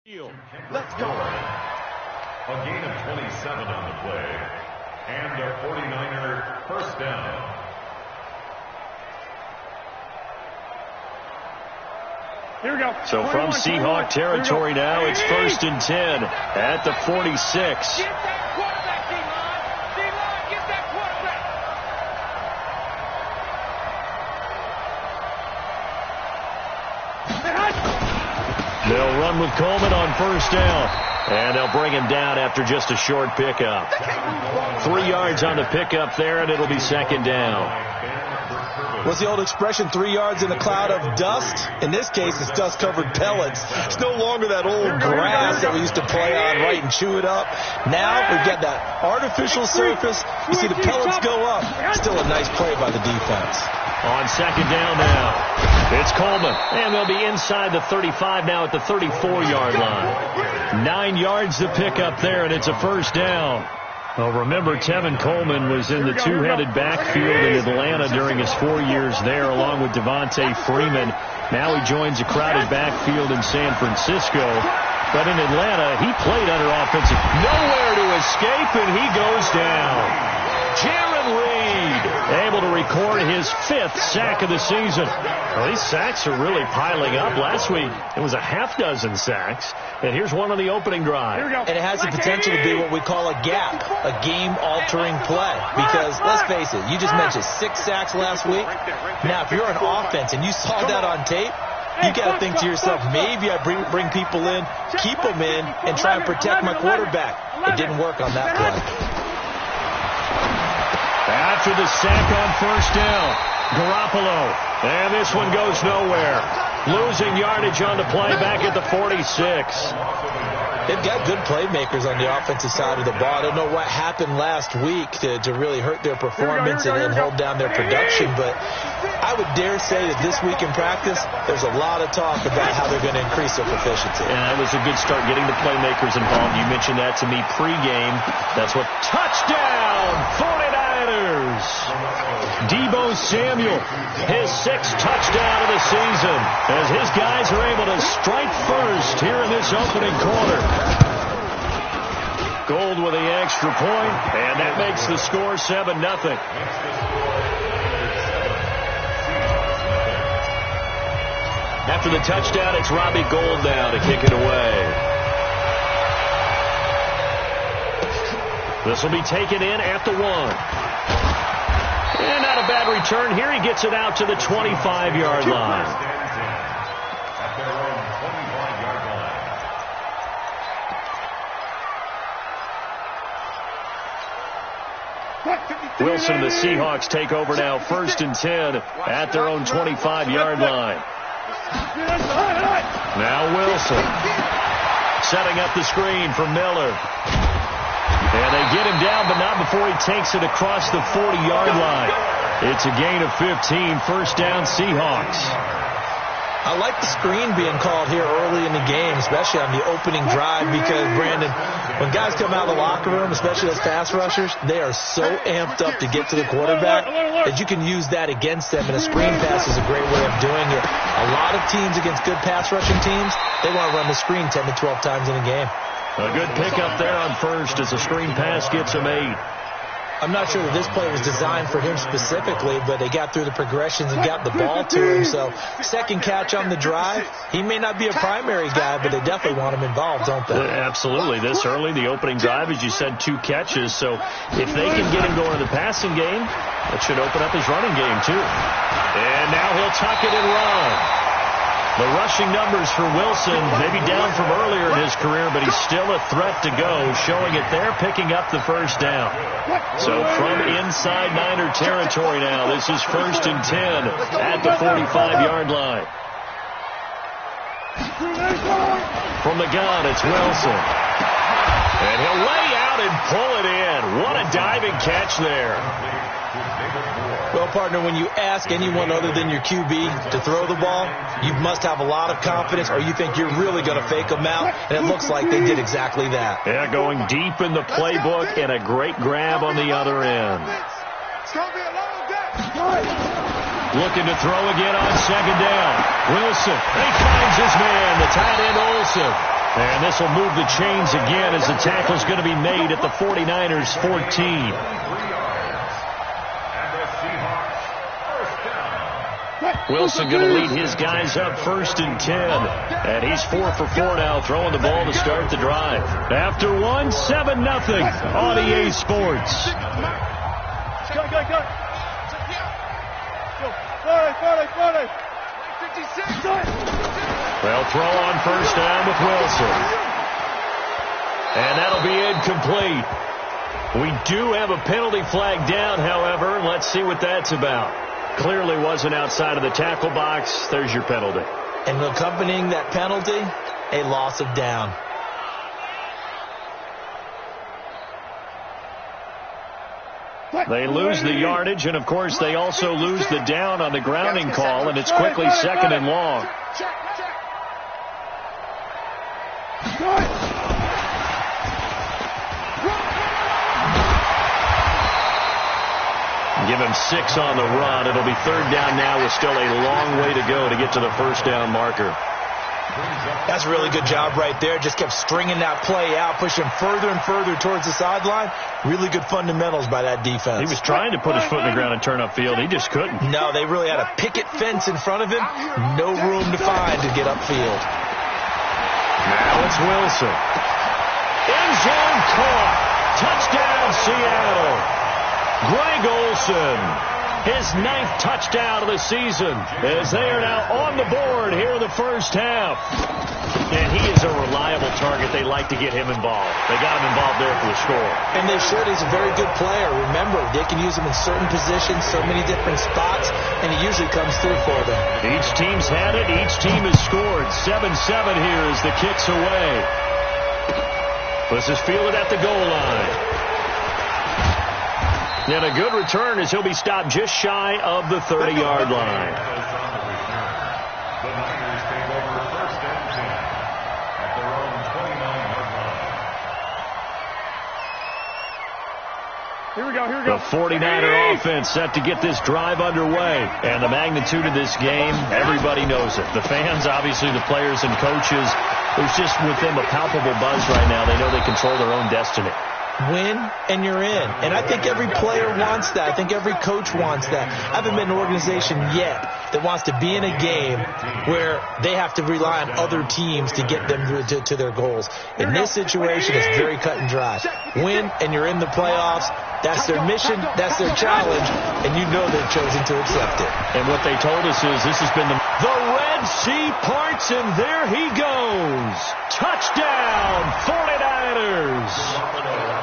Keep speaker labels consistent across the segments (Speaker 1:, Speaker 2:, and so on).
Speaker 1: Let's go.
Speaker 2: A gain of 27 on the play. And a 49er first down.
Speaker 1: Here we go.
Speaker 3: So from Seahawk territory now, it's 1st and 10 at the 46.
Speaker 1: Get that quarterback, D-line. D-line, get that quarterback.
Speaker 3: They'll run with Coleman on first down. And they'll bring him down after just a short pickup. 3 yards on the pickup there, and it'll be 2nd down.
Speaker 4: What's the old expression, 3 yards in a cloud of dust? In this case, it's dust-covered pellets. It's no longer that old grass that we used to play on, right, and chew it up. Now we've got that artificial surface. You see the pellets go up. Still a nice play by the defense.
Speaker 3: On 2nd down now, it's Coleman. And they'll be inside the 35 now at the 34-yard line. 9 yards to pick up there, and it's a first down. Well, remember, Tevin Coleman was in the two-headed backfield in Atlanta during his 4 years there, along with Devontae Freeman. Now he joins a crowded backfield in San Francisco. But in Atlanta, he played under offensive. Nowhere to escape, and he goes down. Jaron Reed able to record his 5th sack of the season. Well, these sacks are really piling up. Last week, it was a half dozen sacks. And here's one on the opening drive.
Speaker 4: And it has the potential to be what we call a gap, a game-altering play. Because, let's face it, you just mentioned 6 sacks last week. Now, if you're an offense and you saw that on tape, you got to think to yourself, maybe I bring people in, keep them in, and try and protect my quarterback. It didn't work on that play.
Speaker 3: After the sack on first down, Garoppolo. And this one goes nowhere. Losing yardage on the play back at the 46.
Speaker 4: They've got good playmakers on the offensive side of the ball. I don't know what happened last week to really hurt their performance and hold down their production, but I would dare say that this week in practice, there's a lot of talk about how they're going to increase their proficiency.
Speaker 3: Yeah, it was a good start getting the playmakers involved. You mentioned that to me pregame. That's what touchdown 49ers. Deebo Samuel, his 6th touchdown of the season, as his guys are able to strike first here in this opening quarter. Gold with the extra point, and that makes the score 7-0. After the touchdown, it's Robbie Gould now to kick it away. This will be taken in at the 1. And not a bad return here. He gets it out to the 25-yard line. Wilson, the Seahawks take over now, 1st and 10 at their own 25-yard line. Now Wilson setting up the screen for Miller. And they get him down, but not before he takes it across the 40-yard line. It's a gain of 15, first down Seahawks.
Speaker 4: I like the screen being called here early in the game, especially on the opening drive, because, Brandon, when guys come out of the locker room, especially those pass rushers, they are so amped up to get to the quarterback that you can use that against them, and a screen pass is a great way of doing it. A lot of teams against good pass rushing teams, they want to run the screen 10 to 12 times in a game.
Speaker 3: A good pickup there on first as a screen pass gets him 8.
Speaker 4: I'm not sure that this play was designed for him specifically, but they got through the progressions and got the ball to him. So, second catch on the drive. He may not be a primary guy, but they definitely want him involved, don't they?
Speaker 3: Absolutely. This early, the opening drive, as you said, 2 catches. So, if they can get him going in the passing game, that should open up his running game, too. And now he'll tuck it and run. The rushing numbers for Wilson, maybe down from earlier in his career, but he's still a threat to go, showing it there, picking up the first down. So from inside Niner territory now, this is 1st and 10 at the 45-yard line. From the gun, it's Wilson. And he'll lay out and pull it in. What a diving catch there.
Speaker 4: Well, partner, when you ask anyone other than your QB to throw the ball, you must have a lot of confidence, or you think you're really going to fake them out, and it looks like they did exactly that.
Speaker 3: Yeah, going deep in the playbook and a great grab on the other end. Looking to throw again on 2nd down. Wilson, and he finds his man, the tight end Olsen. And this will move the chains again as the tackle's going to be made at the 49ers 14. Wilson going to lead his guys up 1st and 10. And he's 4 for 4 now, throwing the ball to start the drive. After one, 7-0 on EA Sports.
Speaker 1: Go.
Speaker 3: They'll throw on 1st down with Wilson. And that'll be incomplete. We do have a penalty flag down, however. Let's see what that's about. Clearly wasn't outside of the tackle box. There's your penalty.
Speaker 4: And accompanying that penalty, a loss of down.
Speaker 3: They lose the yardage, and, of course, they also lose the down on the grounding call, and it's quickly 2nd and long. Give him 6 on the run. It'll be 3rd down now with still a long way to go to get to the 1st down marker.
Speaker 4: That's a really good job right there. Just kept stringing that play out, pushing further and further towards the sideline. Really good fundamentals by that defense.
Speaker 3: He was trying to put his foot in the ground and turn upfield. He just couldn't.
Speaker 4: No, they really had a picket fence in front of him. No room to find to get upfield.
Speaker 3: Now it's Wilson. End zone caught. Touchdown, Seattle. Greg Olsen, his 9th touchdown of the season, as they are now on the board here in the 1st half. And he is a reliable target. They like to get him involved. They got him involved there for the score.
Speaker 4: And they should. He's a very good player. Remember, they can use him in certain positions, so many different spots, and he usually comes through for them.
Speaker 3: Each team's had it. Each team has scored. 7-7 here as the kick's away. This is fielded at the goal line. And a good return as he'll be stopped just shy of the 30-yard line.
Speaker 2: The Niners take over 1st and 10 at their own 29-yard line.
Speaker 1: Here we go.
Speaker 3: The 49er offense set to get this drive underway. And the magnitude of this game, everybody knows it. The fans, obviously the players and coaches. There's just with them a palpable buzz right now. They know they control their own destiny.
Speaker 4: Win, and you're in. And I think every player wants that. I think every coach wants that. I haven't been in an organization yet that wants to be in a game where they have to rely on other teams to get them to their goals. In this situation, it's very cut and dry. Win, and you're in the playoffs. That's their mission. That's their challenge. And you know they've chosen to accept it.
Speaker 3: And what they told us is this has been the Red Sea parts, and there he goes. Touchdown, 49ers.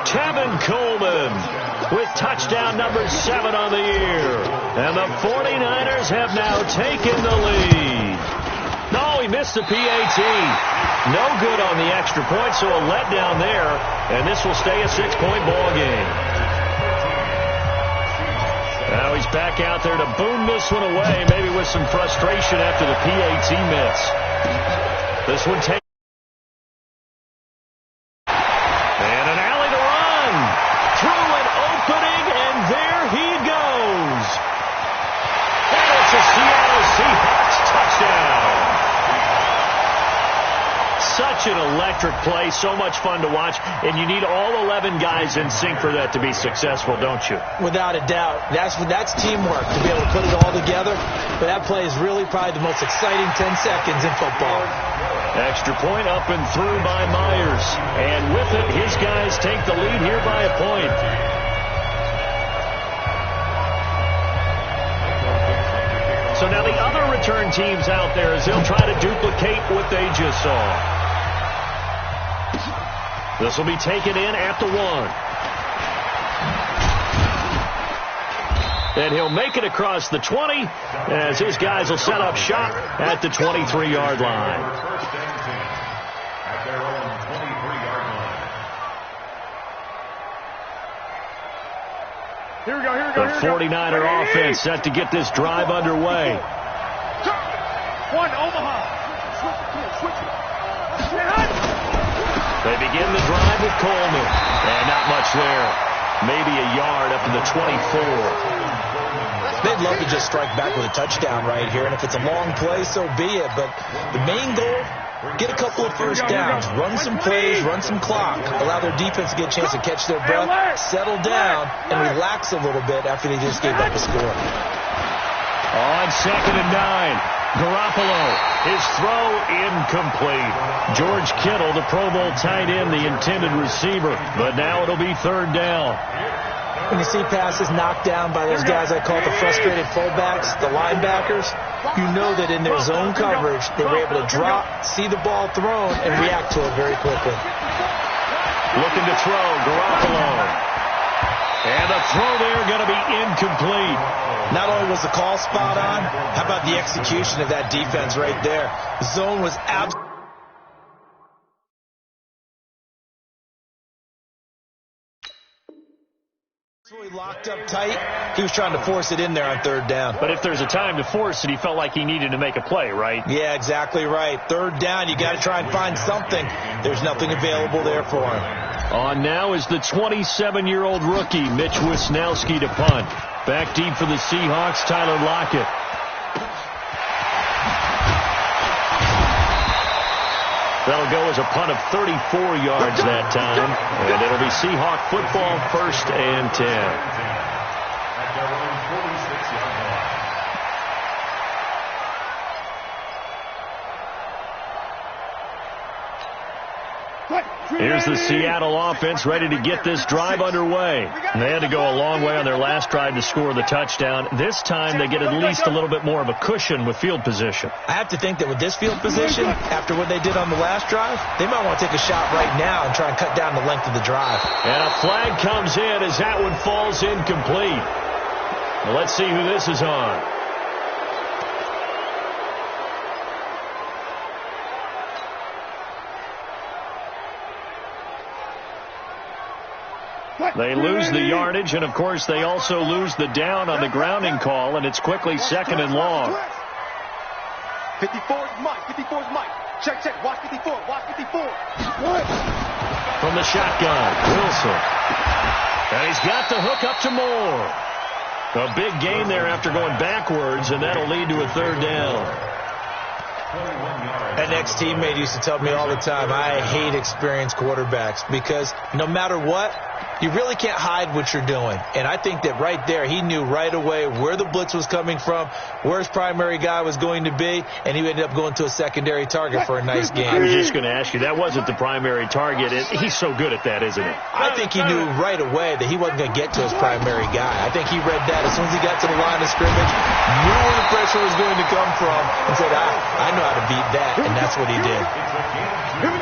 Speaker 3: Tevin Coleman with touchdown number 7 on the year. And the 49ers have now taken the lead. No, he missed the PAT. No good on the extra point, so a letdown there. And this will stay a 6-point ball game. Now he's back out there to boom this one away, maybe with some frustration after the PAT miss. This one takes. And an alley to run. Through an opening, and there he goes. And it's a Seattle Seahawks touchdown. Such an electric play, so much fun to watch, and you need all 11 guys in sync for that to be successful, don't you?
Speaker 4: Without a doubt. That's teamwork to be able to put it all together, but that play is really probably the most exciting 10 seconds in football.
Speaker 3: Extra point up and through by Myers, and with it, his guys take the lead here by a point. So now the other return teams out there as they'll try to duplicate what they just saw. This will be taken in at the 1. And he'll make it across the 20 as his guys will set up shop at the 23-yard line.
Speaker 2: First and 10 at their own 23-yard line.
Speaker 1: Here we go.
Speaker 3: The 49er offense set to get this drive underway.
Speaker 1: 1, Omaha. Switch it.
Speaker 3: They begin the drive with Coleman. And not much there. Maybe a yard up to the 24.
Speaker 4: They'd love to just strike back with a touchdown right here, and if it's a long play, so be it. But the main goal, get a couple of first downs, run some plays, run some clock, allow their defense to get a chance to catch their breath, settle down, and relax a little bit after they just gave up a score.
Speaker 3: On 2nd and 9, Garoppolo, his throw incomplete. George Kittle, the Pro Bowl tight end, the intended receiver, but now it'll be 3rd down.
Speaker 4: When you see passes knocked down by those guys I call the frustrated fullbacks, the linebackers, you know that in their zone coverage, they were able to drop, see the ball thrown, and react to it very quickly.
Speaker 3: Looking to throw, Garoppolo. And the throw there going to be incomplete.
Speaker 4: Not only was the call spot on, how about the execution of that defense right there? The zone was absolutely locked up tight. He was trying to force it in there on 3rd down.
Speaker 3: But if there's a time to force it, he felt like he needed to make a play, right?
Speaker 4: Yeah, exactly right. 3rd down, you got to try and find something. There's nothing available there for him.
Speaker 3: On now is the 27-year-old rookie, Mitch Wisnowski, to punt. Back deep for the Seahawks, Tyler Lockett. That'll go as a punt of 34 yards that time. And it'll be Seahawk football, 1st and 10.
Speaker 2: At their own 46-yard line.
Speaker 3: Here's the Seattle offense ready to get this drive underway. They had to go a long way on their last drive to score the touchdown. This time they get at least a little bit more of a cushion with field position.
Speaker 4: I have to think that with this field position, after what they did on the last drive, they might want to take a shot right now and try and cut down the length of the drive.
Speaker 3: And a flag comes in as that one falls incomplete. Well, let's see who this is on. They lose the yardage, and, of course, they also lose the down on the grounding call, and it's quickly 2nd and long.
Speaker 1: 54's Mike. 54's Mike. Check. Watch 54. Watch 54.
Speaker 3: From the shotgun, Wilson. And he's got the hook up to Moore. A big gain there after going backwards, and that'll lead to a 3rd down.
Speaker 4: An ex-teammate used to tell me all the time, I hate experienced quarterbacks because no matter what, you really can't hide what you're doing. And I think that right there, he knew right away where the blitz was coming from, where his primary guy was going to be, and he ended up going to a secondary target for a nice game.
Speaker 3: I was just going to ask you, that wasn't the primary target. He's so good at that, isn't he?
Speaker 4: I think he knew right away that he wasn't going to get to his primary guy. I think he read that as soon as he got to the line of scrimmage, knew where the pressure was going to come from, and said, I know how to beat that, and that's what he did.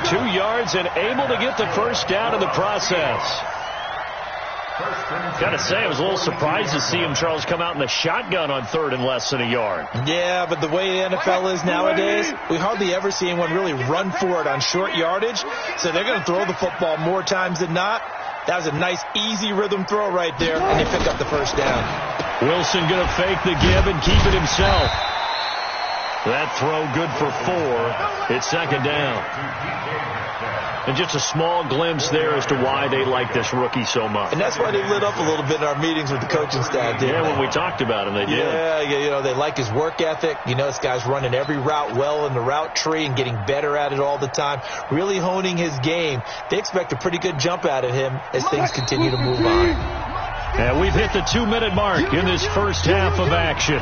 Speaker 3: 2 yards and able to get the 1st down in the process. Got to say, I was a little surprised to see him, Charles, come out in the shotgun on 3rd and less than a yard.
Speaker 4: Yeah, but the way the NFL is nowadays, we hardly ever see anyone really run for it on short yardage. So they're going to throw the football more times than not. That was a nice, easy rhythm throw right there, and they pick up the 1st down.
Speaker 3: Wilson going to fake the give and keep it himself. That throw good for 4. It's 2nd down. And just a small glimpse there as to why they like this rookie so much.
Speaker 4: And that's why they lit up a little bit in our meetings with the coaching staff, didn't they?
Speaker 3: When we talked about him, they did.
Speaker 4: Yeah, they like his work ethic. You know, this guy's running every route well in the route tree and getting better at it all the time, really honing his game. They expect a pretty good jump out of him as things continue to move on.
Speaker 3: And we've hit the 2-minute mark in this first half of action.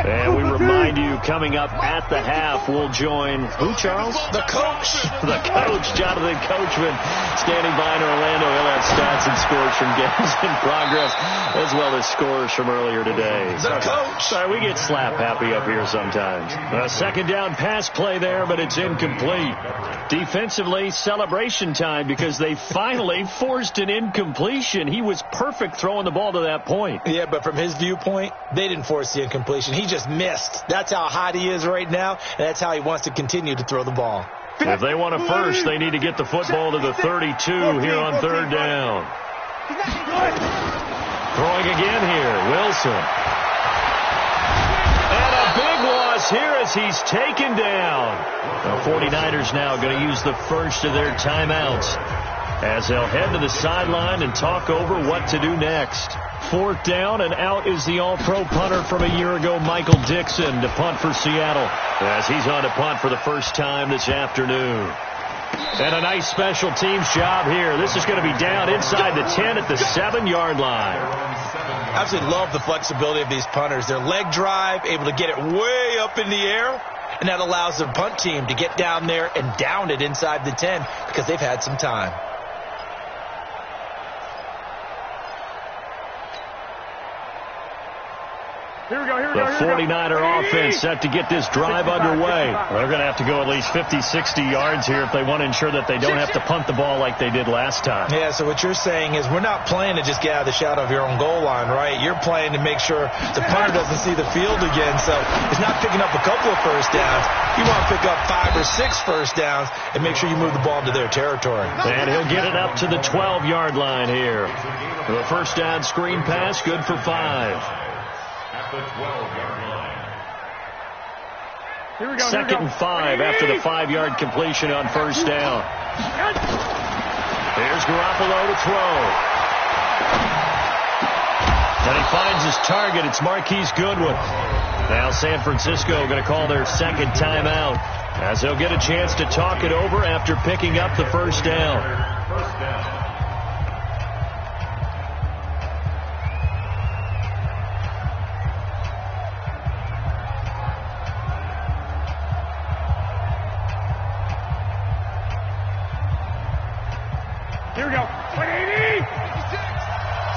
Speaker 3: And we remind you, coming up at the half, we'll join who, Charles?
Speaker 4: The coach.
Speaker 3: The coach, Jonathan Coachman, standing by in Orlando. He'll have stats and scores from games in progress, as well as scores from earlier today.
Speaker 4: The coach.
Speaker 3: Sorry, we get slap happy up here sometimes. A 2nd down pass play there, but it's incomplete. Defensively, celebration time because they finally forced an incompletion. He was perfect throwing the ball to that point.
Speaker 4: Yeah, but from his viewpoint, they didn't force the incompletion. He just missed. That's how hot he is right now, and that's how he wants to continue to throw the ball.
Speaker 3: If they want to first, they need to get the football to the 32 here on 3rd down. Throwing again here, Wilson. And a big loss here as he's taken down. The 49ers now going to use the first of their timeouts as they'll head to the sideline and talk over what to do next. 4th down, and out is the all-pro punter from a year ago, Michael Dixon, to punt for Seattle, as he's on to punt for the first time this afternoon. And a nice special teams job here. This is going to be down inside the 10 at the 7-yard line.
Speaker 4: I absolutely love the flexibility of these punters. Their leg drive, able to get it way up in the air, and that allows the punt team to get down there and down it inside the 10 because they've had some time.
Speaker 1: Here we go,
Speaker 3: The 49er offense set to get this drive underway. They're going to have to go at least 50, 60 yards here if they want to ensure that they don't have to punt the ball like they did last time.
Speaker 4: Yeah, so what you're saying is we're not playing to just get out of the shadow of your own goal line, right? You're playing to make sure the punter doesn't see the field again. So it's not picking up a couple of first downs. You want to pick up 5 or 6 first downs and make sure you move the ball into their territory.
Speaker 3: And he'll get it up to the 12-yard line here. The first down screen pass, good for 5.
Speaker 2: The 12-yard line.
Speaker 1: Here we go.
Speaker 3: 2nd and 5 after the 5-yard completion on first down. Here's Garoppolo to throw. And he finds his target. It's Marquise Goodwin. Now San Francisco going to call their second timeout as they'll get a chance to talk it over after picking up the first down.
Speaker 2: First down.
Speaker 1: Here we go. 180. 56.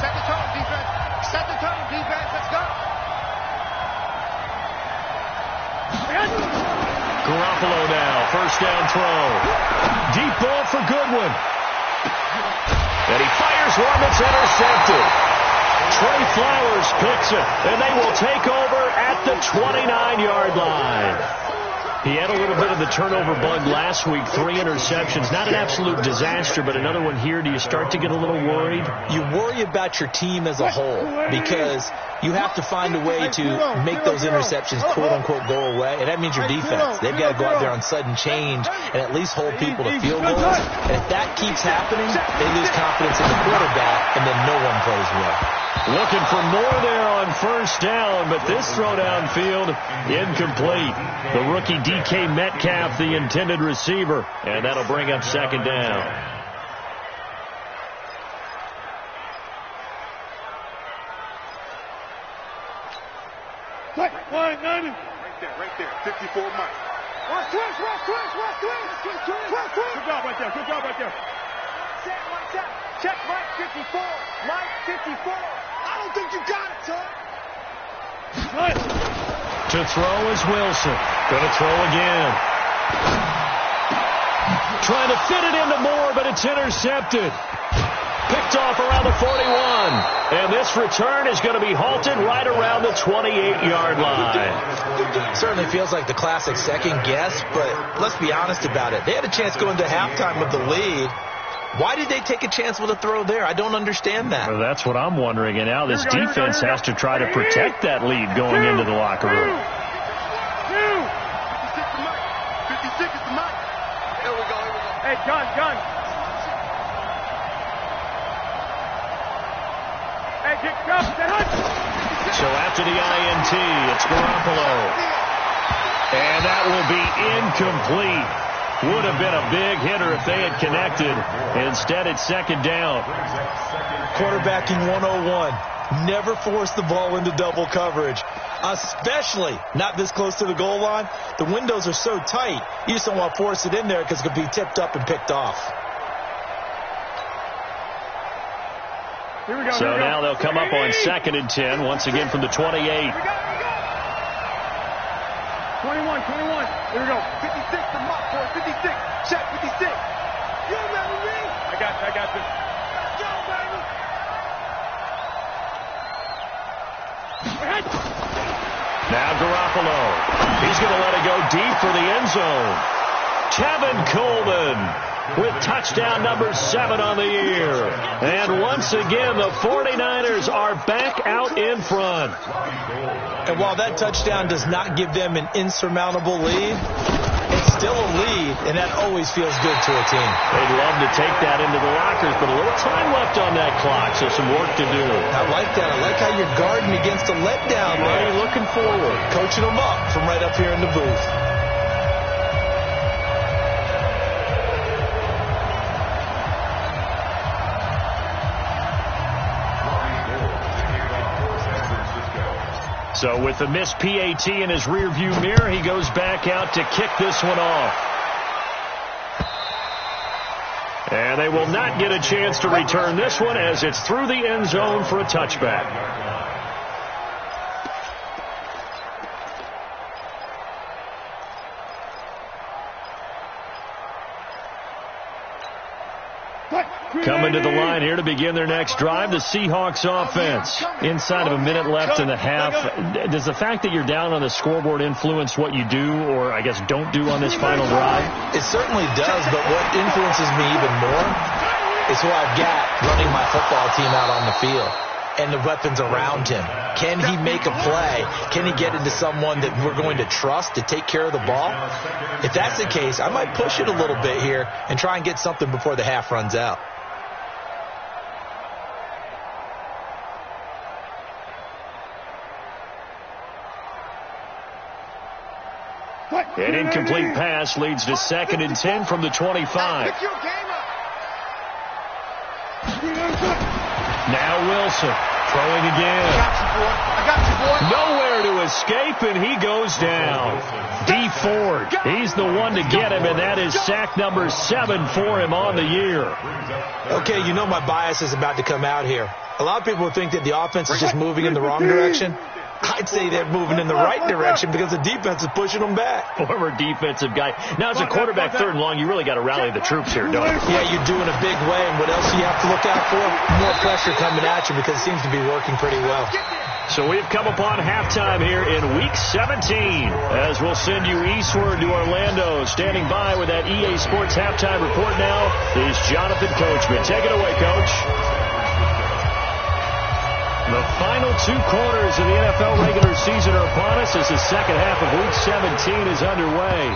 Speaker 1: Set the tone, defense. Set the tone, defense. Let's go.
Speaker 3: Garoppolo now, first down throw. Deep ball for Goodwin. And he fires one that's intercepted. Trey Flowers picks it, and they will take over at the 29-yard line. He had a little bit of the turnover bug last week, 3 interceptions. Not an absolute disaster, but another one here. Do you start to get a little worried?
Speaker 4: You worry about your team as a whole because you have to find a way to make those interceptions, quote-unquote, go away. And that means your defense. They've got to go out there on sudden change and at least hold people to field goals. And if that keeps happening, they lose confidence in the quarterback, and then no one plays well.
Speaker 3: Looking for more there on first down, but this throw downfield incomplete. The rookie DK Metcalf, the intended receiver, and that'll bring up second down.
Speaker 1: Right there. 54 Mike. Watch twist. Good job right there. Check Mike 54. Mike 54. I don't think you got it, son.
Speaker 3: To throw is Wilson. Going to throw again. Trying to fit it into Moore, but it's intercepted. Picked off around the 41. And this return is going to be halted right around the 28-yard line.
Speaker 4: Certainly feels like the classic second guess, but let's be honest about it. They had a chance going to halftime with the lead. Why did they take a chance with a throw there? I don't understand that.
Speaker 3: Well, that's what I'm wondering. And now this defense has to try to protect that lead going into the locker room.
Speaker 1: 56 is the Mike. Here we go. Hey, gun. Hey, get cuffed.
Speaker 3: So after the INT, it's Garoppolo. And that will be incomplete. Would have been a big hitter if they had connected. Instead, it's second down.
Speaker 4: Quarterbacking 101. Never force the ball into double coverage, especially not this close to the goal line. The windows are so tight, you just don't want to force it in there because it could be tipped up and picked off.
Speaker 3: So now they'll come up on 2nd and 10, once again from the 28.
Speaker 1: 21. Here we go. 56 to Mike. 56. Check 56. You remember me? I got this. Let's go, baby.
Speaker 3: Now Garoppolo. He's going to let it go deep for the end zone. Tevin Coleman with touchdown number 7 on the year. And one once again, the 49ers are back out in front.
Speaker 4: And while that touchdown does not give them an insurmountable lead, it's still a lead, and that always feels good to a team.
Speaker 3: They'd love to take that into the lockers, but a little time left on that clock, so some work to do.
Speaker 4: I like that. I like how you're guarding against a letdown there.
Speaker 3: Looking forward.
Speaker 4: Coaching them up from right up here in the booth.
Speaker 3: So with the missed PAT in his rearview mirror, he goes back out to kick this one off. And they will not get a chance to return this one as it's through the end zone for a touchback. Coming to the line here to begin their next drive, the Seahawks offense. Inside of a minute left in the half. Does the fact that you're down on the scoreboard influence what you do, or I guess don't do on this final drive?
Speaker 4: It certainly does, but what influences me even more is who I've got running my football team out on the field and the weapons around him. Can he make a play? Can he get into someone that we're going to trust to take care of the ball? If that's the case, I might push it a little bit here and try and get something before the half runs out.
Speaker 3: An incomplete pass leads to 2nd and 10 from the 25. Now Wilson throwing again.
Speaker 1: I got you, boy.
Speaker 3: Nowhere to escape, and he goes down. D. Ford, he's the one to get him, and that is sack number 7 for him on the year.
Speaker 4: Okay, you know my bias is about to come out here. A lot of people think that the offense is just moving in the wrong direction. I'd say they're moving in the right direction because the defense is pushing them back.
Speaker 3: Former defensive guy. Now, as a quarterback 3rd and long, you really got to rally the troops here, don't you?
Speaker 4: Yeah, you're doing a big way, and what else do you have to look out for? More pressure coming at you because it seems to be working pretty well.
Speaker 3: So we've come upon halftime here in Week 17 as we'll send you eastward to Orlando. Standing by with that EA Sports halftime report now is Jonathan Coachman. Take it away, Coach. The final 2 quarters of the NFL regular season are upon us as the second half of Week 17 is underway.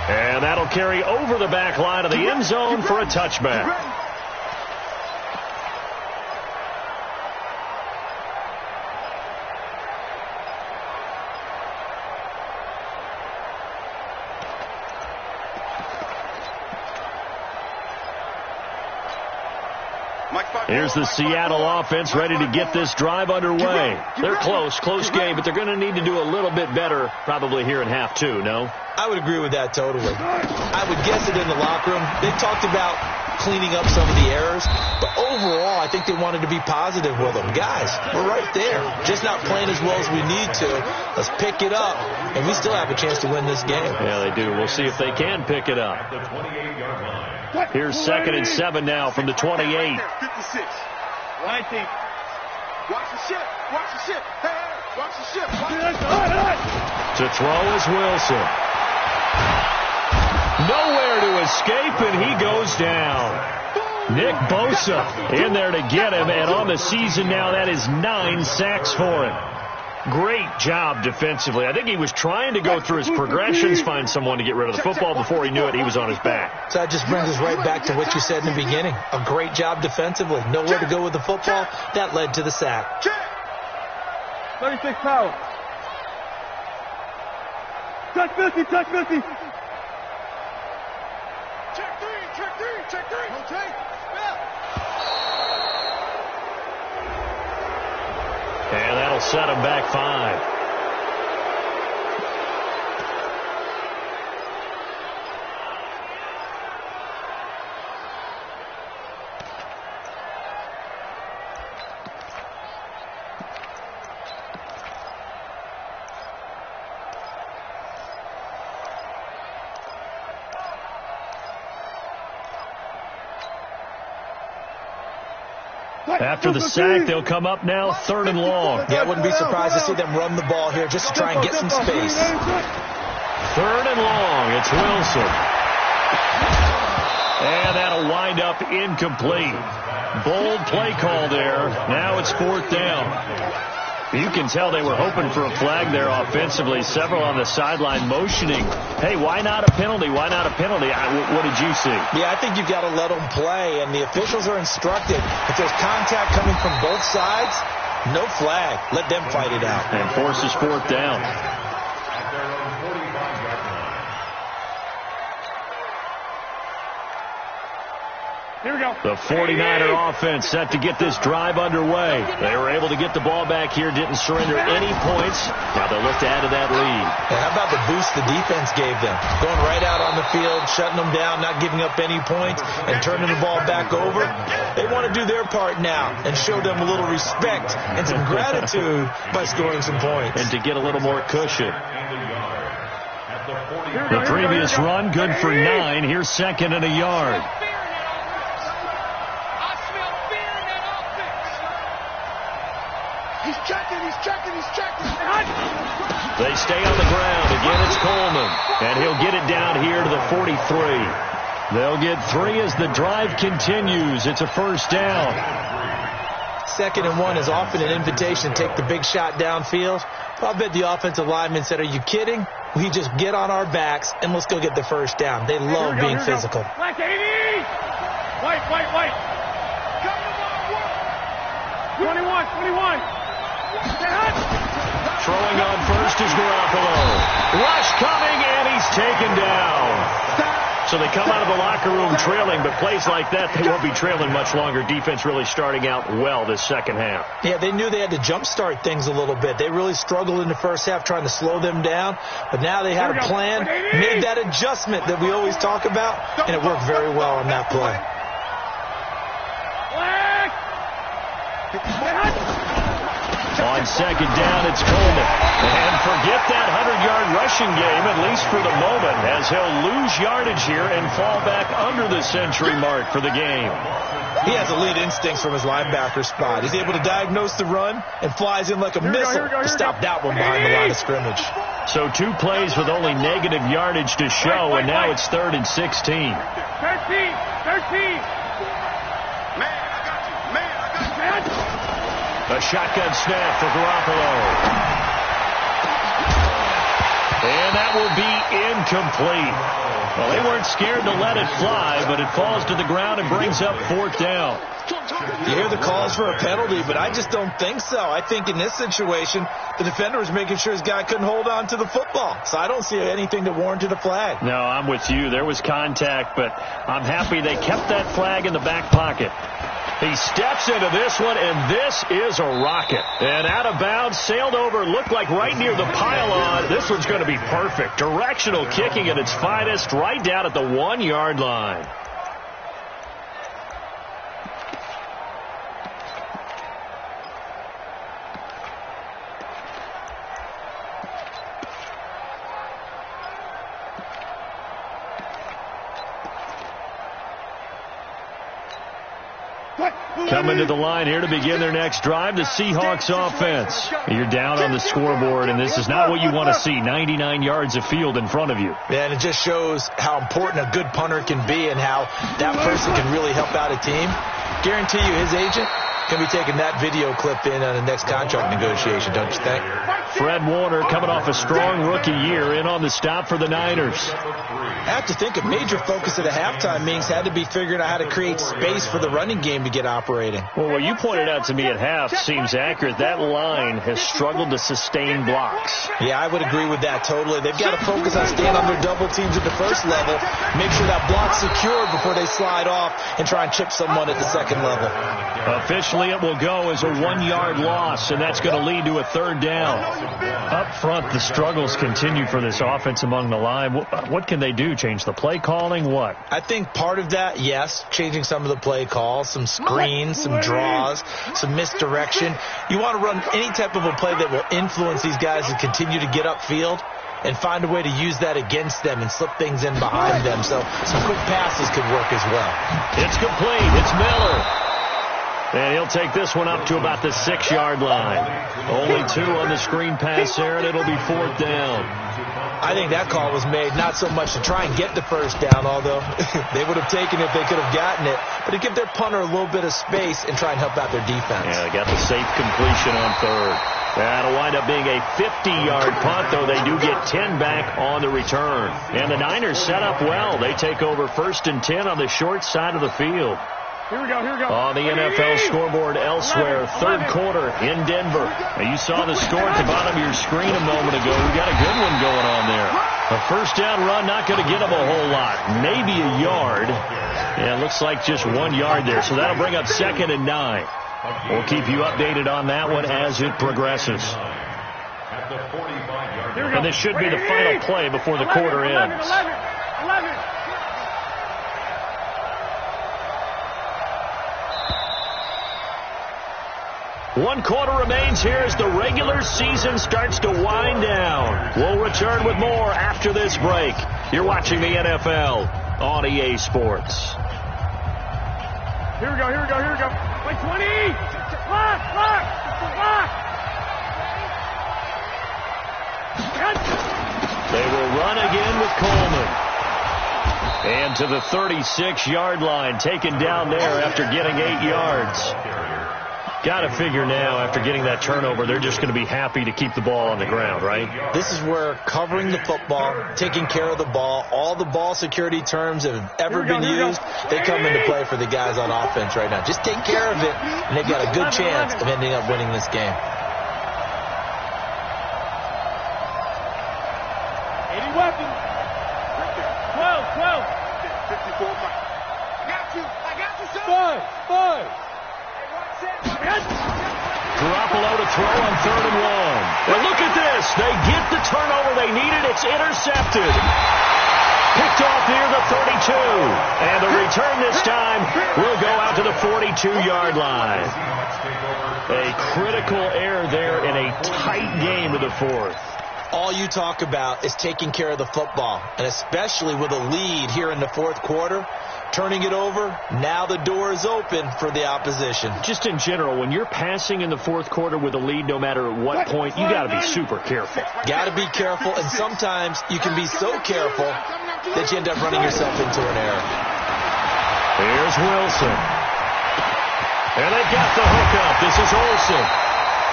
Speaker 3: And that'll carry over the back line of the end zone for a touchback. Here's the Seattle offense ready to get this drive underway. They're close game, but they're going to need to do a little bit better probably here in half 2, no?
Speaker 4: I would agree with that totally. I would guess it in the locker room. They talked about cleaning up some of the errors, but overall I think they wanted to be positive with them. Guys, we're right there. Just not playing as well as we need to. Let's pick it up, and we still have a chance to win this game.
Speaker 3: Yeah, they do. We'll see if they can pick it up. Here's 2nd and 7 now from the 28.
Speaker 1: 56. 118. Watch the ship. Watch the ship. Hey, watch the ship.
Speaker 3: To throw is Wilson. Nowhere to escape, and he goes down. Nick Bosa in there to get him, and on the season now, that is 9 sacks for him. Great job defensively. I think he was trying to go through his progressions, find someone to get rid of the football. Before he knew it, he was on his back.
Speaker 4: So that just brings us right back to what you said in the beginning. A great job defensively. Nowhere to go with the football. That led to the sack.
Speaker 1: 36 power. Touch 50, touch 50. Check 3, check 3, check 3. Okay.
Speaker 3: And that'll set him back 5. After the sack, they'll come up now 3rd and long.
Speaker 4: Yeah, I wouldn't be surprised to see them run the ball here just to try and get some space.
Speaker 3: 3rd and long. It's Wilson. And that'll wind up incomplete. Bold play call there. Now it's 4th down. You can tell they were hoping for a flag there offensively. Several on the sideline motioning, hey, why not a penalty? Why not a penalty? What did you see?
Speaker 4: Yeah, I think you've got to let them play, and the officials are instructed. If there's contact coming from both sides, no flag. Let them fight it out.
Speaker 3: And forces 4th down.
Speaker 1: Here we go.
Speaker 3: The 49er offense set to get this drive underway. They were able to get the ball back here, didn't surrender any points. Now they'll look to add to that lead.
Speaker 4: And how about the boost the defense gave them? Going right out on the field, shutting them down, not giving up any points, and turning the ball back over. They want to do their part now and show them a little respect and some gratitude by scoring some points.
Speaker 3: And to get a little more cushion. The previous run, good for 9. Here's 2nd and a yard.
Speaker 1: He's checking.
Speaker 3: They stay on the ground. Again, it's Coleman. And he'll get it down here to the 43. They'll get 3 as the drive continues. It's a 1st down.
Speaker 4: 2nd and 1 is often an invitation to take the big shot downfield. I'll bet the offensive lineman said, are you kidding? We just get on our backs and let's go get the 1st down. They love being physical.
Speaker 1: Black 80! White. Come on, 21.
Speaker 3: Throwing on first is Garoppolo. Rush coming, and he's taken down. So they come out of the locker room trailing, but plays like that, they won't be trailing much longer. Defense really starting out well this second half.
Speaker 4: Yeah, they knew they had to jumpstart things a little bit. They really struggled in the first half trying to slow them down, but now they had a plan, made that adjustment that we always talk about, and it worked very well on that play.
Speaker 3: On 2nd down, it's Coleman. And forget that 100-yard rushing game, at least for the moment, as he'll lose yardage here and fall back under the century mark for the game.
Speaker 4: He has elite instincts from his linebacker spot. He's able to diagnose the run and flies in like a missile to stop that one behind the line of scrimmage.
Speaker 3: So 2 plays with only negative yardage to show, and now it's 3rd and 16.
Speaker 1: 13.
Speaker 3: A shotgun snap for Garoppolo. And that will be incomplete. Well, they weren't scared to let it fly, but it falls to the ground and brings up 4th down.
Speaker 4: You hear the calls for a penalty, but I just don't think so. I think in this situation, the defender was making sure his guy couldn't hold on to the football. So I don't see anything that warranted a flag.
Speaker 3: No, I'm with you. There was contact, but I'm happy they kept that flag in the back pocket. He steps into this one, and this is a rocket. And out of bounds, sailed over, looked like right near the pylon. This one's going to be perfect. Directional kicking at its finest, right down at the 1-yard line. Coming to the line here to begin their next drive, the Seahawks offense. You're down on the scoreboard, and this is not what you want to see, 99 yards of field in front of you.
Speaker 4: Yeah, and it just shows how important a good punter can be and how that person can really help out a team. Guarantee you his agent can be taking that video clip in on the next contract negotiation, don't you think?
Speaker 3: Fred Warner coming off a strong rookie year in on the stop for the Niners.
Speaker 4: I have to think a major focus of the halftime meetings had to be figuring out how to create space for the running game to get operating.
Speaker 3: Well, what you pointed out to me at half seems accurate. That line has struggled to sustain blocks.
Speaker 4: Yeah, I would agree with that totally. They've got to focus on staying on their double teams at the first level, make sure that block's secured before they slide off and try and chip someone at the second level.
Speaker 3: Officially, it will go as a 1-yard loss, and that's going to lead to a 3rd down. Up front, the struggles continue for this offense among the line. What can they do? Change the play calling? What?
Speaker 4: I think part of that, yes, changing some of the play calls, some screens, some draws, some misdirection. You want to run any type of a play that will influence these guys to continue to get upfield and find a way to use that against them and slip things in behind them. So some quick passes could work as well.
Speaker 3: It's complete. It's Miller. And he'll They'll take this one up to about the 6-yard line. Only 2 on the screen pass there, and it'll be 4th down.
Speaker 4: I think that call was made not so much to try and get the first down, although they would have taken it if they could have gotten it, but to give their punter a little bit of space and try and help out their defense.
Speaker 3: Yeah, they got the safe completion on 3rd. That'll wind up being a 50-yard punt, though they do get 10 back on the return. And the Niners set up well. They take over 1st and 10 on the short side of the field.
Speaker 1: Here we go, here we go.
Speaker 3: On the NFL scoreboard elsewhere, 3rd quarter in Denver. Now, you saw the score at the bottom of your screen a moment ago. We got a good one going on there. A 1st down run, not going to get them a whole lot. Maybe a yard. Yeah, it looks like just 1 yard there. So that'll bring up 2nd and 9. We'll keep you updated on that one as it progresses. And this should be the final play before the quarter ends.
Speaker 1: 11.
Speaker 3: 1 quarter remains here as the regular season starts to wind down. We'll return with more after this break. You're watching the NFL on EA Sports.
Speaker 1: Here we go, here we go, here we go. Like 20! Lock!
Speaker 3: They will run again with Coleman. And to the 36-yard line, taken down there after getting 8 yards. Got to figure now, after getting that turnover, they're just going to be happy to keep the ball on the ground, right?
Speaker 4: This is where covering the football, taking care of the ball, all the ball security terms that have ever been used, they come into play for the guys on offense right now. Just take care of it, and they've got a good chance of ending up winning this game.
Speaker 1: 80 weapons. 12. 54. I got you, son. 5.
Speaker 3: Garoppolo to throw on 3rd and 1. And look at this. They get the turnover they needed. It's intercepted. Picked off near the 32. And the return this time will go out to the 42-yard line. A critical error there in a tight game to the 4th.
Speaker 4: All you talk about is taking care of the football, and especially with a lead here in the 4th quarter. Turning it over, now the door is open for the opposition.
Speaker 3: Just in general, when you're passing in the 4th quarter with a lead, no matter at what point, you got to be super careful.
Speaker 4: Got to be careful, and sometimes you can be so careful that you end up running yourself into an error.
Speaker 3: Here's Wilson. And they've got the hookup. This is Olsen.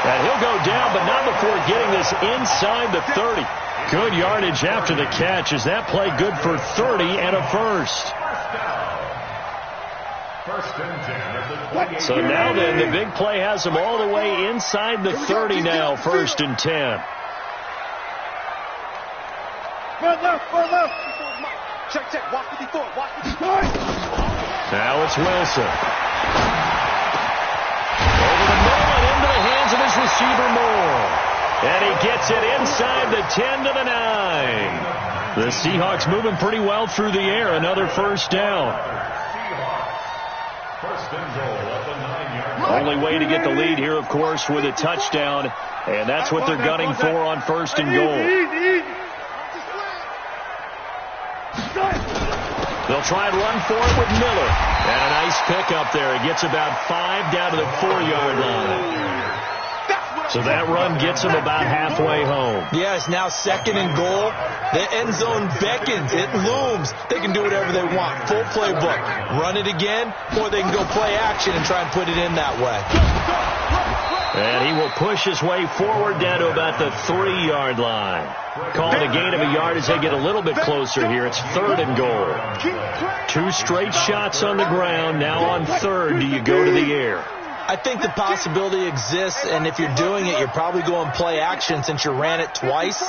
Speaker 3: And he'll go down, but not before getting this inside the 30. Good yardage after the catch. Is that play good for 30 and a first? So now then, the big play has them all the way inside the 30 now, 1st and 10.
Speaker 1: Check. Walk 54.
Speaker 3: Now it's Wilson. Over the middle and into the hands of his receiver Moore. And he gets it inside the 10 to the 9. The Seahawks moving pretty well through the air. Another 1st down. Only way to get the lead here, of course, with a touchdown. And that's what they're gunning for on 1st and goal. They'll try and run for it with Miller. And a nice pickup there. It gets about 5 down to the 4-yard line. So that run gets them about halfway home.
Speaker 4: Yeah, it's now 2nd and goal. The end zone beckons. It looms. They can do whatever they want. Full playbook. Run it again, or they can go play action and try and put it in that way.
Speaker 3: And he will push his way forward down to about the 3-yard line. Calling a gain of a yard as they get a little bit closer here. It's 3rd and goal. 2 straight shots on the ground. Now on 3rd, do you go to the air?
Speaker 4: I think the possibility exists, and if you're doing it, you're probably going play action since you ran it twice.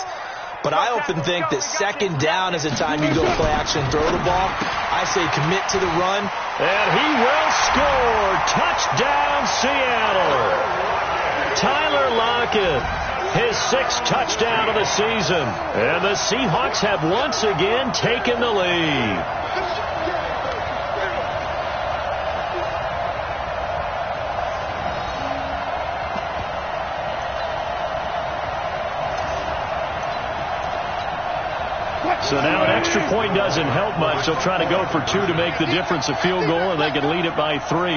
Speaker 4: But I often think that 2nd down is the time you go play action and throw the ball. I say commit to the run.
Speaker 3: And he will score. Touchdown, Seattle. Tyler Lockett, his 6th touchdown of the season. And the Seahawks have once again taken the lead. So now an extra point doesn't help much. They'll try to go for 2 to make the difference a field goal, and they can lead it by 3.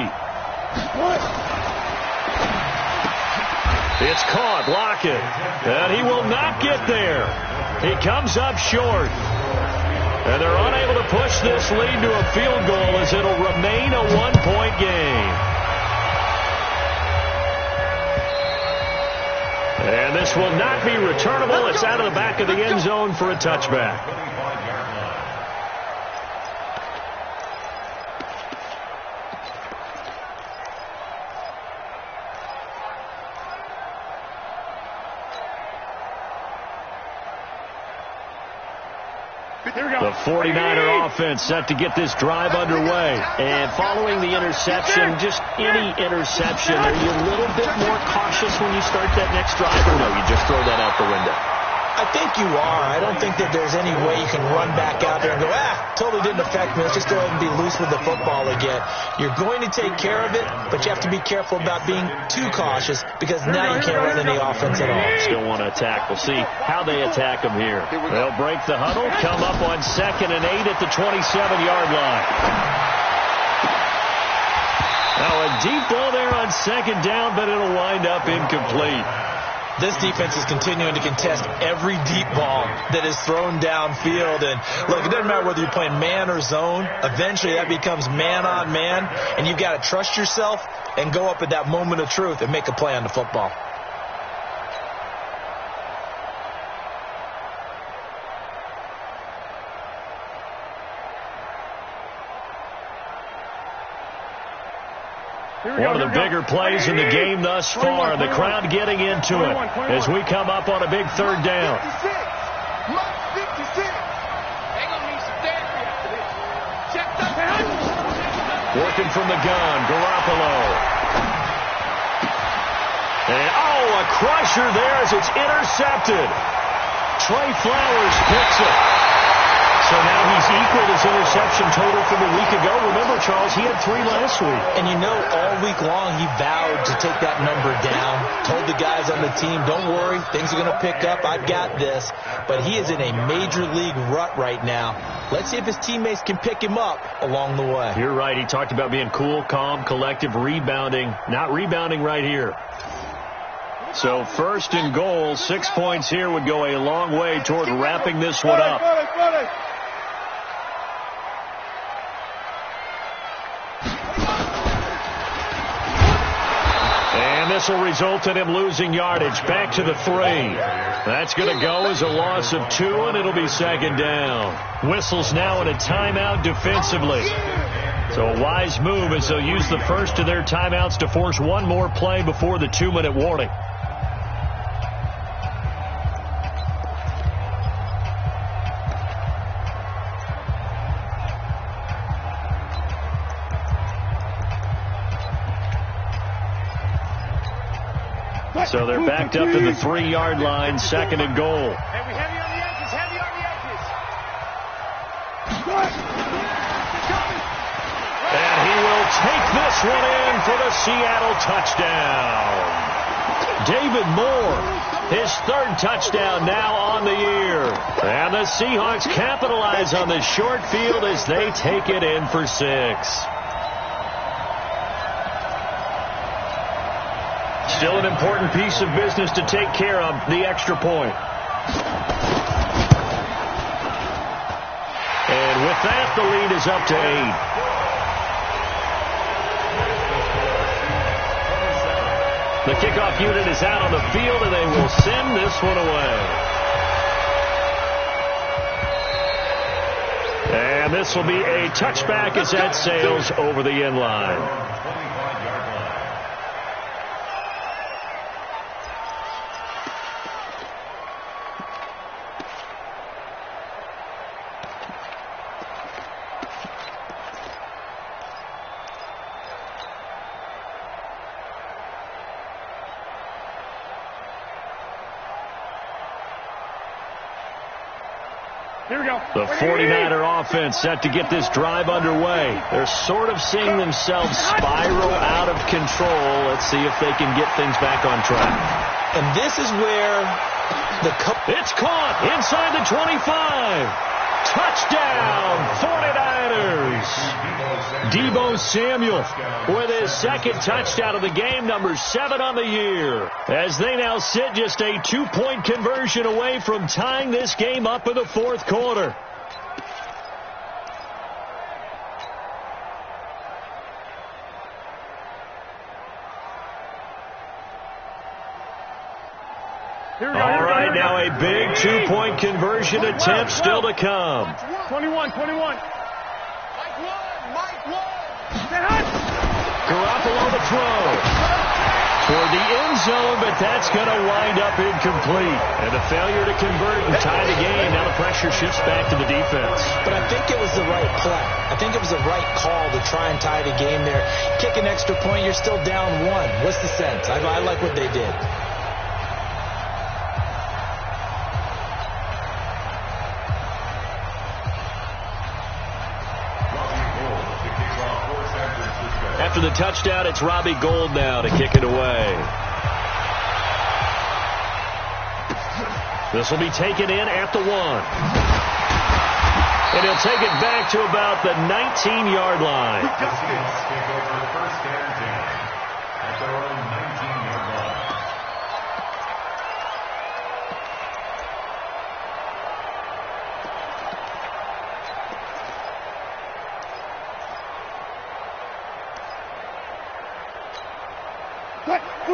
Speaker 3: It's caught. Lockett. And he will not get there. He comes up short. And they're unable to push this lead to a field goal as it'll remain a one-point game. And this will not be returnable. It's out of the back of the end zone for a touchback. The 49er offense set to get this drive underway.
Speaker 5: And following the interception, just any interception, are you a little bit more cautious when you start that next drive, or no, you just throw that out the window?
Speaker 4: I think you are. I don't think that there's any way you can run back out there and go, totally didn't affect me. Let's just go ahead and be loose with the football again. You're going to take care of it, but you have to be careful about being too cautious because now you can't run any offense at all.
Speaker 3: Still want to attack. We'll see how they attack them here. They'll break the huddle, come up on 2nd and 8 at the 27-yard line. Now a deep ball there on 2nd down, but it'll wind up incomplete.
Speaker 4: This defense is continuing to contest every deep ball that is thrown downfield. And, look, it doesn't matter whether you're playing man or zone. Eventually, that becomes man-on-man, and you've got to trust yourself and go up at that moment of truth and make a play on the football.
Speaker 3: One of the bigger plays in the game thus far. The crowd getting into it as we come up on a big 3rd down. Working from the gun, Garoppolo. And, a crusher there as it's intercepted. Trey Flowers picks it. So now he's equaled his interception total from a week ago. Remember, Charles, he had 3 last week.
Speaker 4: And you know, all week long he vowed to take that number down. Told the guys on the team, don't worry, things are going to pick up. I've got this. But he is in a major league rut right now. Let's see if his teammates can pick him up along the way.
Speaker 3: You're right. He talked about being cool, calm, collective, rebounding. Not rebounding right here. So 1st and goal, 6 points here would go a long way toward wrapping this one up. This will result in him losing yardage. Back to the 3. That's going to go as a loss of 2, and it'll be 2nd down. Whistles now in a timeout defensively. So a wise move as they'll use the first of their timeouts to force one more play before the 2-minute warning. So they're backed up to the 3-yard line, 2nd and goal.
Speaker 1: Heavy on the edges, heavy on the edges.
Speaker 3: And he will take this one in for the Seattle touchdown. David Moore, his 3rd touchdown now on the year. And the Seahawks capitalize on the short field as they take it in for 6. Still an important piece of business to take care of, the extra point. And with that, the lead is up to 8. The kickoff unit is out on the field, and they will send this one away. And this will be a touchback as that sails over the end line.
Speaker 1: Here we go.
Speaker 3: The 49er offense set to get this drive underway. They're sort of seeing themselves spiral out of control. Let's see if they can get things back on track.
Speaker 4: And this is where
Speaker 3: it's caught inside the 25. Touchdown, 49ers. Deebo Samuel with his second touchdown of the game, number 7 on the year, as they now sit just a 2-point conversion away from tying this game up in the fourth quarter. All right, now a big 2-point conversion attempt still to come.
Speaker 1: 21.
Speaker 3: Garoppolo to throw toward the end zone, but that's going to wind up incomplete. And a failure to convert and tie the game. Now the pressure shifts back to the defense.
Speaker 4: But I think it was the right play. I think it was the right call to try and tie the game there. Kick an extra point, you're still down 1. What's the sense? I like what they did.
Speaker 3: After the touchdown, it's Robbie Gould now to kick it away. This will be taken in at the 1. And he'll take it back to about the 19-yard line.
Speaker 2: First and 10 at their own 19-yard line.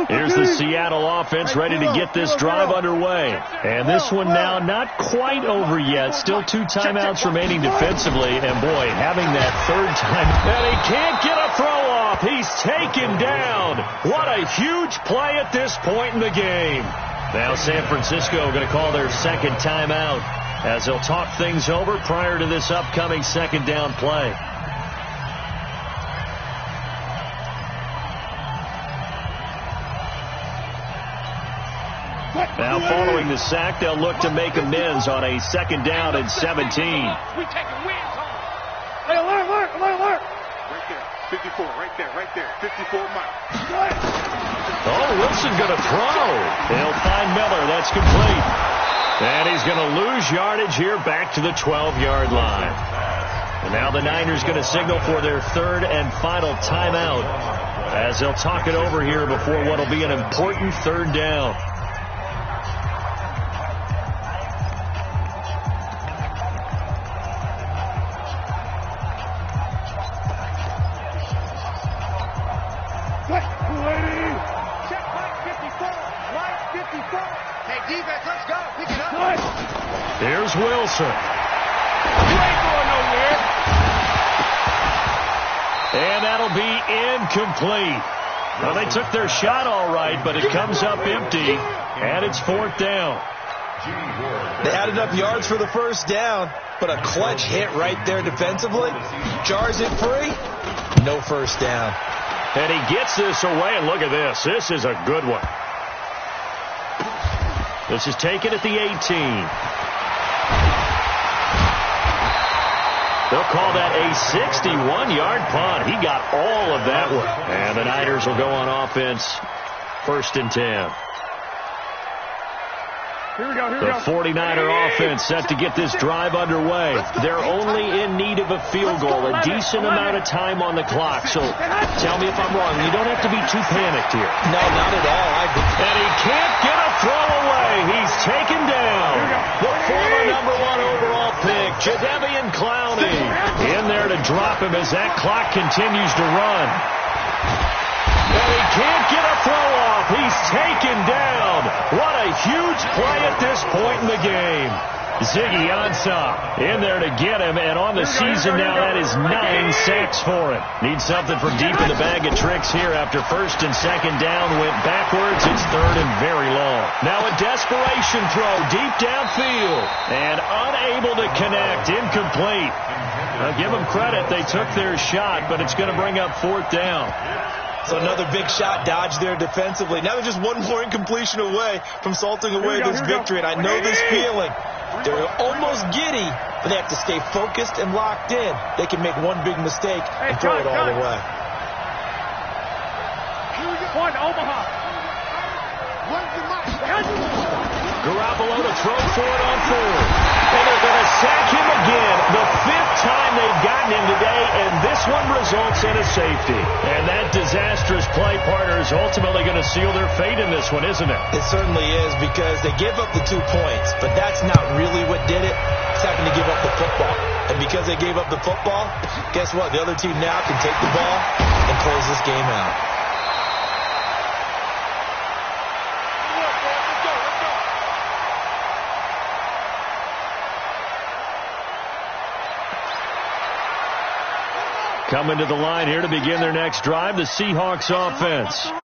Speaker 3: Here's the Seattle offense ready to get this drive underway. And this one now not quite over yet. Still 2 timeouts remaining defensively. And, boy, having that third time. And he can't get a throw off. He's taken down. What a huge play at this point in the game. Now San Francisco going to call their second timeout as they'll talk things over prior to this upcoming second down play. Now following the sack, they'll look to make amends on a second down and 17.
Speaker 1: We taking wins on. Hey, alert. Right there. 54, right there. 54 miles.
Speaker 3: Oh, Wilson going to throw. They'll find Miller. That's complete. And he's going to lose yardage here back to the 12-yard line. And now the Niners going to signal for their third and final timeout as they'll talk it over here before what will be an important third down. Here's Wilson. And that'll be incomplete. Well, they took their shot all right, but it comes up empty, and it's fourth down.
Speaker 4: They added up yards for the first down, but a clutch hit right there defensively. Jars it free. No first down.
Speaker 3: And he gets this away, and look at this. This is a good one. This is taken at the 18. They'll call that a 61-yard punt. He got all of that one. And the Niners will go on offense, first and 10.
Speaker 1: Here we go.
Speaker 3: The 49er offense set to get this drive underway. They're only in need of a field goal, a decent amount of time on the clock. So tell me if I'm wrong. You don't have to be too panicked here.
Speaker 4: No, not at all.
Speaker 3: And he can't get a throw away. He's taken down. The former number 1 overall pick, Jadeveon Clowney, in there to drop him as that clock continues to run. And he can't get a throw off. He's taken down. What a huge play at this point in the game. Ziggy Ansah in there to get him, and on the season now, that is 9 sacks for him. Needs something from deep in the bag of tricks here after first and second down went backwards. It's third and very long. Now a desperation throw deep downfield, and unable to connect, incomplete. Now give them credit, they took their shot, but it's going to bring up fourth down.
Speaker 4: So another big shot dodged there defensively. Now they're just one more incompletion away from salting away this victory, and I know this feeling. They're almost giddy, but they have to stay focused and locked in. They can make one big mistake and throw it all away.
Speaker 1: One, Omaha.
Speaker 3: Garoppolo to throw for it on 4. And they're going to sack him again. The 5th time they've gotten him today, and this one results in a safety. And that disastrous play partner is ultimately going to seal their fate in this one, isn't it?
Speaker 4: It certainly is, because they gave up the 2 points, but that's not really what did it. It's having to give up the football. And because they gave up the football, guess what? The other team now can take the ball and close this game out.
Speaker 3: Coming to the line here to begin their next drive, the Seahawks offense.